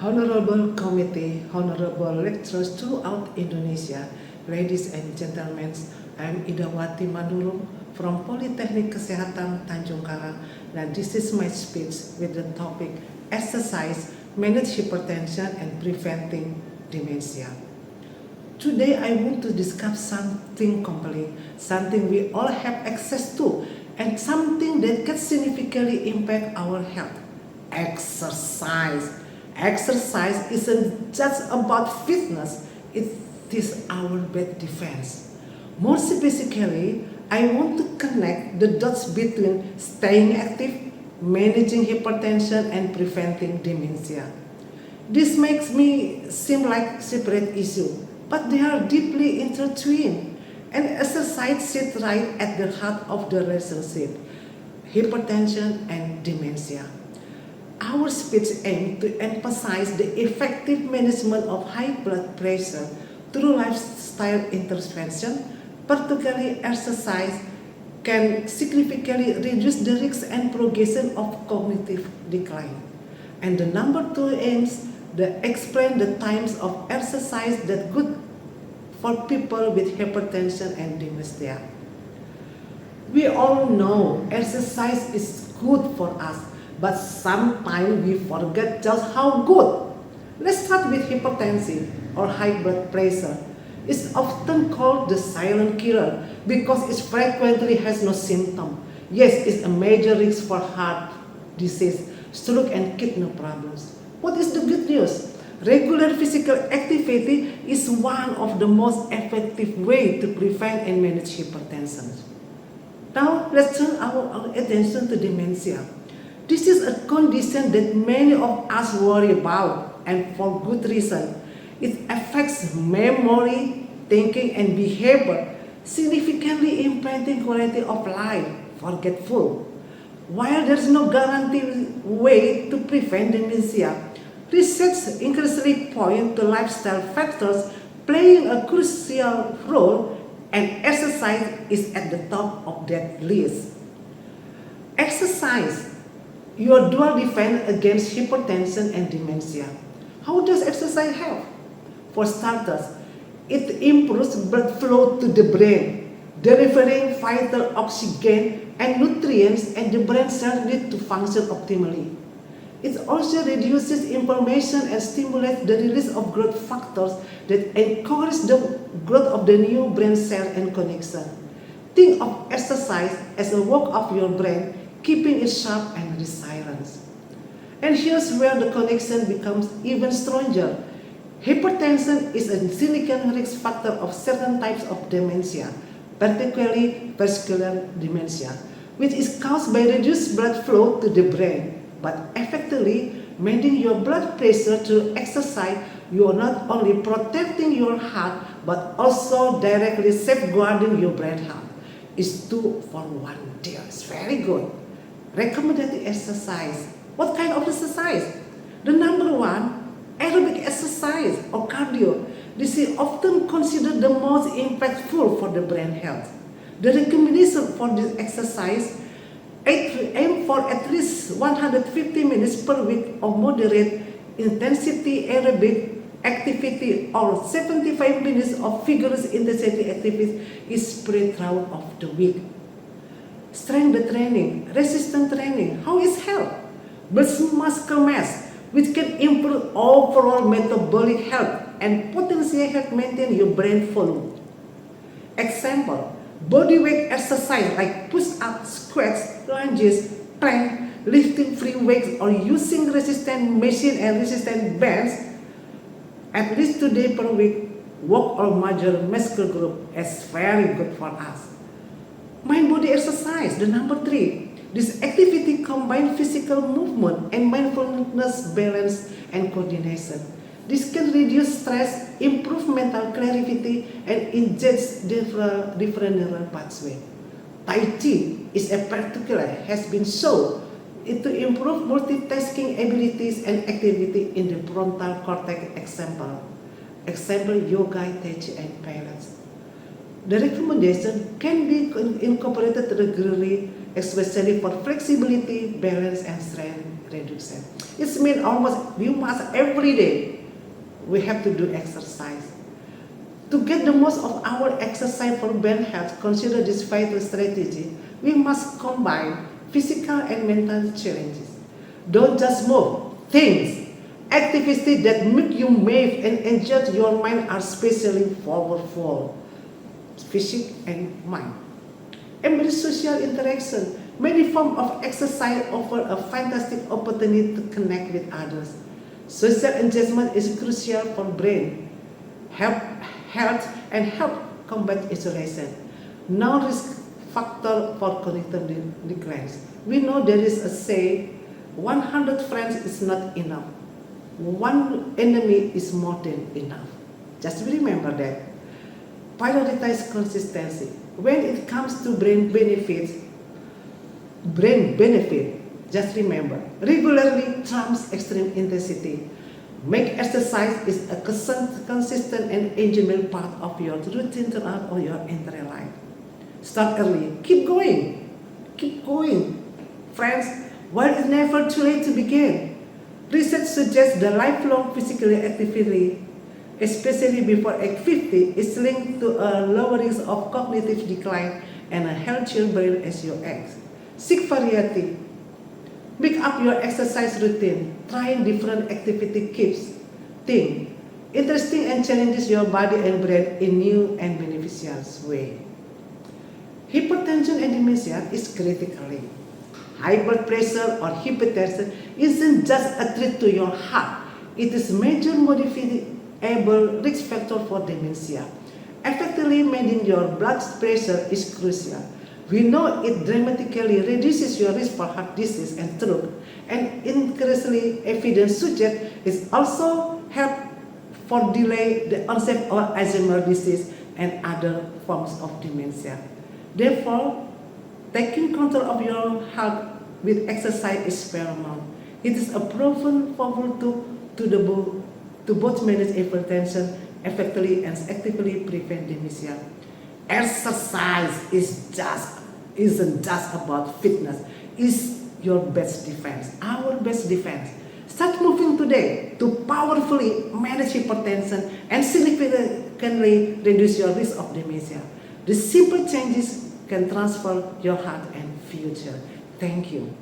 Honorable Committee, honorable lecturers throughout Indonesia, ladies and gentlemen, I am Idawati Manurung from Polytechnic Kesehatan Tanjung Karang, and this is my speech with the topic Exercise, Manage Hypertension and Preventing Dementia. Today I want to discuss something compelling, something we all have access to, and something that can significantly impact our health. Exercise. Exercise isn't just about fitness, it is our best defense. More specifically, I want to connect the dots between staying active, managing hypertension, and preventing dementia. This makes me seem like separate issues, but they are deeply intertwined. And exercise sits right at the heart of the relationship, hypertension and dementia. Our speech aims to emphasize the effective management of high blood pressure through lifestyle intervention, particularly exercise, can significantly reduce the risk and progression of cognitive decline. And the number two aims to explain the types of exercise that good for people with hypertension and dementia. We all know exercise is good for us, but sometimes we forget just how good. Let's start with hypertension or high blood pressure. It's often called the silent killer because it frequently has no symptom. Yes, it's a major risk for heart disease, stroke, and kidney problems. What is the good news? Regular physical activity is one of the most effective ways to prevent and manage hypertension. Now, let's turn our attention to dementia. This is a condition that many of us worry about, and for good reason. It affects memory, thinking, and behavior, significantly impacting quality of life, forgetful. While there is no guaranteed way to prevent dementia, research increasingly points to lifestyle factors playing a crucial role, and exercise is at the top of that list. Exercise, your dual defense against hypertension and dementia. How does exercise help? For starters, it improves blood flow to the brain, delivering vital oxygen and nutrients and the brain cells need to function optimally. It also reduces inflammation and stimulates the release of growth factors that encourage the growth of the new brain cell and connection. Think of exercise as a work of your brain, keeping it sharp and resilient. And here's where the connection becomes even stronger. Hypertension is a significant risk factor of certain types of dementia, particularly vascular dementia, which is caused by reduced blood flow to the brain. But effectively, managing your blood pressure through exercise, you are not only protecting your heart, but also directly safeguarding your brain health. It's 2 for 1 deal. It's very good. Recommended exercise. What kind of exercise? The number one, aerobic exercise or cardio. This is often considered the most impactful for the brain health. The recommendation for this exercise, aim for at least 150 minutes per week of moderate intensity aerobic activity or 75 minutes of vigorous intensity activities is spread throughout of the week. Strength training, resistance training, how is help? Builds muscle mass, which can improve overall metabolic health and potentially help maintain your brain volume. Example, body weight exercise like push-ups, squats, lunges, plank, lifting free weights, or using resistant machine and resistant bands at least 2 days per week, work or major muscle group is very good for us. Mind body exercise, the number three. This activity combines physical movement and mindfulness, balance, and coordination. This can reduce stress, improve mental clarity, and engage different neural pathways. Tai Chi is a particular has been shown to improve multitasking abilities and activity in the frontal cortex. Example yoga, Tai Chi, and Pilates. The recommendation can be incorporated regularly, especially for flexibility, balance, and strength reduction. It means almost we must every day we have to do exercise. To get the most of our exercise for brain health, consider this vital strategy. We must combine physical and mental challenges. Don't just move, things. Activities that make you move and enjoy your mind are especially powerful, physical and mind. Embrace social interaction. Many forms of exercise offer a fantastic opportunity to connect with others. Social engagement is crucial for brain health and help combat isolation. No risk factor for cognitive decline. We know there is a say, 100 friends is not enough. One enemy is more than enough. Just remember that. Prioritize consistency. When it comes to brain benefit, just remember, regularly trumps extreme intensity. Make exercise is a consistent and enjoyable part of your routine throughout all your entire life. Start early. Keep going. Keep going. Friends, while it's never too late to begin, research suggests the lifelong physical activity, especially before age 50, is linked to a lowering of cognitive decline and a healthier brain as you age. Seek variety. Make up your exercise routine. Trying different activity keeps things interesting and challenges your body and brain in new and beneficial way. Hypertension and dementia is critically. High blood pressure or hypertension isn't just a threat to your heart. It is a major modifiable risk factor for dementia. Effectively managing your blood pressure is crucial. We know it dramatically reduces your risk for heart disease and stroke, and increasingly evidence suggests it also helps for delay the onset of Alzheimer's disease and other forms of dementia. Therefore, taking control of your health with exercise is paramount. It is a proven powerful tool to both manage hypertension effectively and actively prevent dementia. Exercise isn't just about fitness. It's your best defense, our best defense. Start moving today to powerfully manage hypertension and significantly reduce your risk of dementia. The simple changes can transform your health and future. Thank you.